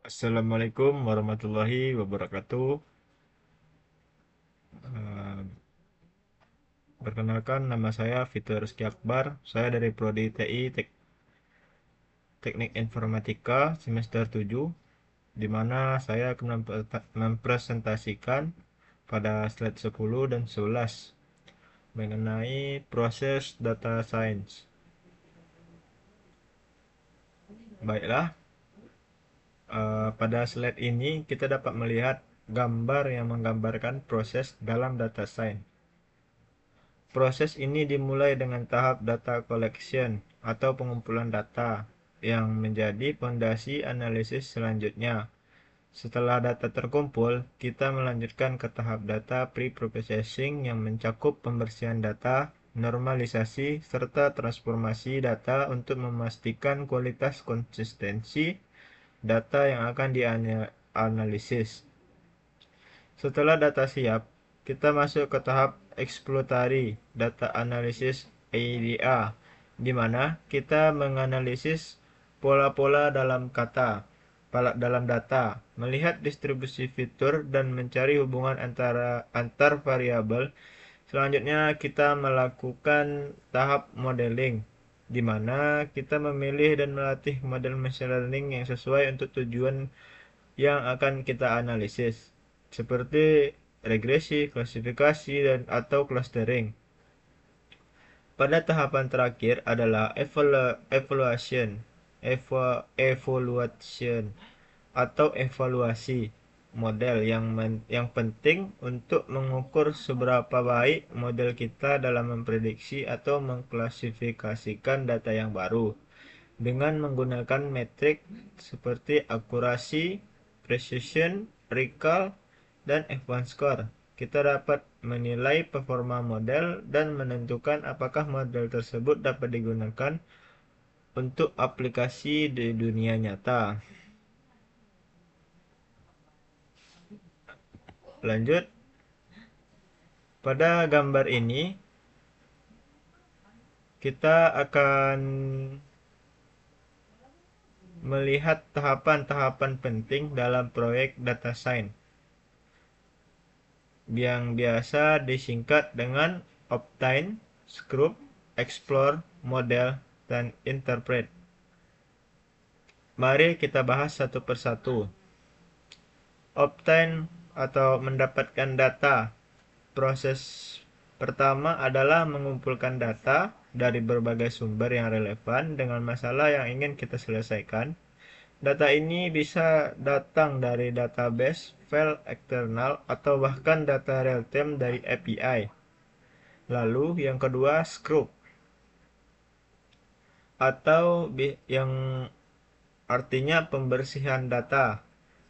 Assalamualaikum warahmatullahi wabarakatuh. Eh, Perkenalkan, nama saya Fitur Rizky Akbar. Saya dari Prodi TI Teknik Informatika semester 7, di mana saya akan mempresentasikan pada slide 10 dan 11 mengenai proses data science. Baiklah, pada slide ini kita dapat melihat gambar yang menggambarkan proses dalam data science. Proses ini dimulai dengan tahap data collection atau pengumpulan data yang menjadi fondasi analisis selanjutnya. Setelah data terkumpul, kita melanjutkan ke tahap data pre-processing yang mencakup pembersihan data, normalisasi, serta transformasi data untuk memastikan kualitas konsistensi data yang akan dianalisis. Setelah data siap, kita masuk ke tahap exploratory data analysis (ADA), di mana kita menganalisis pola-pola dalam data, melihat distribusi fitur dan mencari hubungan antar variabel. Selanjutnya kita melakukan tahap modeling, di mana kita memilih dan melatih model machine learning yang sesuai untuk tujuan yang akan kita analisis, seperti regresi, klasifikasi, dan atau clustering. Pada tahapan terakhir adalah evaluation atau evaluasi model yang penting untuk mengukur seberapa baik model kita dalam memprediksi atau mengklasifikasikan data yang baru dengan menggunakan metrik seperti akurasi, precision, recall, dan F1 score. Kita dapat menilai performa model dan menentukan apakah model tersebut dapat digunakan untuk aplikasi di dunia nyata. Lanjut, pada gambar ini kita akan melihat tahapan-tahapan penting dalam proyek data science yang biasa disingkat dengan obtain, scrub, explore, model, dan interpret. Mari kita bahas satu persatu. Obtain atau mendapatkan data. Proses pertama adalah mengumpulkan data dari berbagai sumber yang relevan dengan masalah yang ingin kita selesaikan. Data ini bisa datang dari database, file eksternal, atau bahkan data real-time dari API. Lalu yang kedua, scrub, atau yang artinya pembersihan data.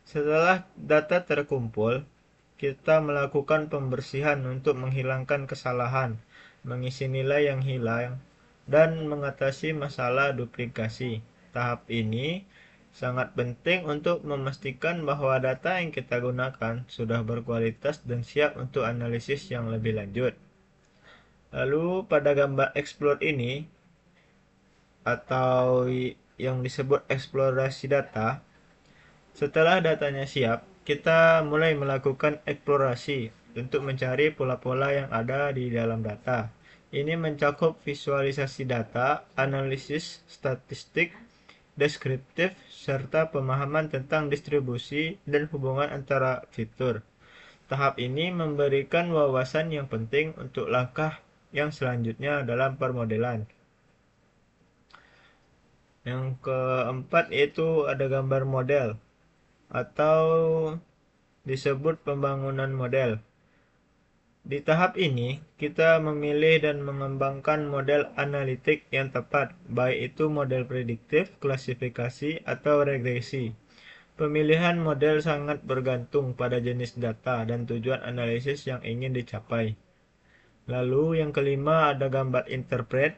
Setelah data terkumpul, kita melakukan pembersihan untuk menghilangkan kesalahan, mengisi nilai yang hilang, dan mengatasi masalah duplikasi. Tahap ini sangat penting untuk memastikan bahwa data yang kita gunakan sudah berkualitas dan siap untuk analisis yang lebih lanjut. Lalu pada gambar explore ini, atau yang disebut eksplorasi data, setelah datanya siap, kita mulai melakukan eksplorasi untuk mencari pola-pola yang ada di dalam data. Ini mencakup visualisasi data, analisis statistik, deskriptif, serta pemahaman tentang distribusi dan hubungan antara fitur. Tahap ini memberikan wawasan yang penting untuk langkah yang selanjutnya dalam permodelan. Yang keempat yaitu ada gambar model atau disebut pembangunan model. Di tahap ini, kita memilih dan mengembangkan model analitik yang tepat, baik itu model prediktif, klasifikasi, atau regresi. Pemilihan model sangat bergantung pada jenis data dan tujuan analisis yang ingin dicapai. Lalu yang kelima ada gambar interpret,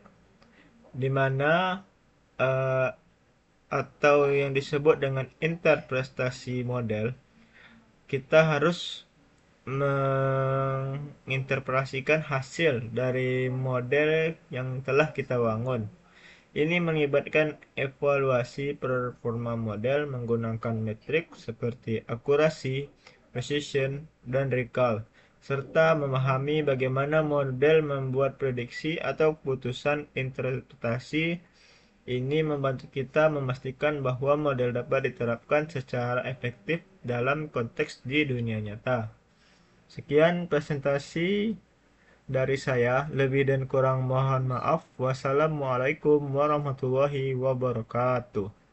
di mana uh, atau yang disebut dengan interpretasi model, kita harus menginterpretasikan hasil dari model yang telah kita bangun. Ini mengibatkan evaluasi performa model menggunakan metrik seperti akurasi, precision, dan recall, serta memahami bagaimana model membuat prediksi atau keputusan interpretasi. Ini membantu kita memastikan bahwa model dapat diterapkan secara efektif dalam konteks di dunia nyata. Sekian presentasi dari saya, lebih dan kurang mohon maaf. Wassalamualaikum warahmatullahi wabarakatuh.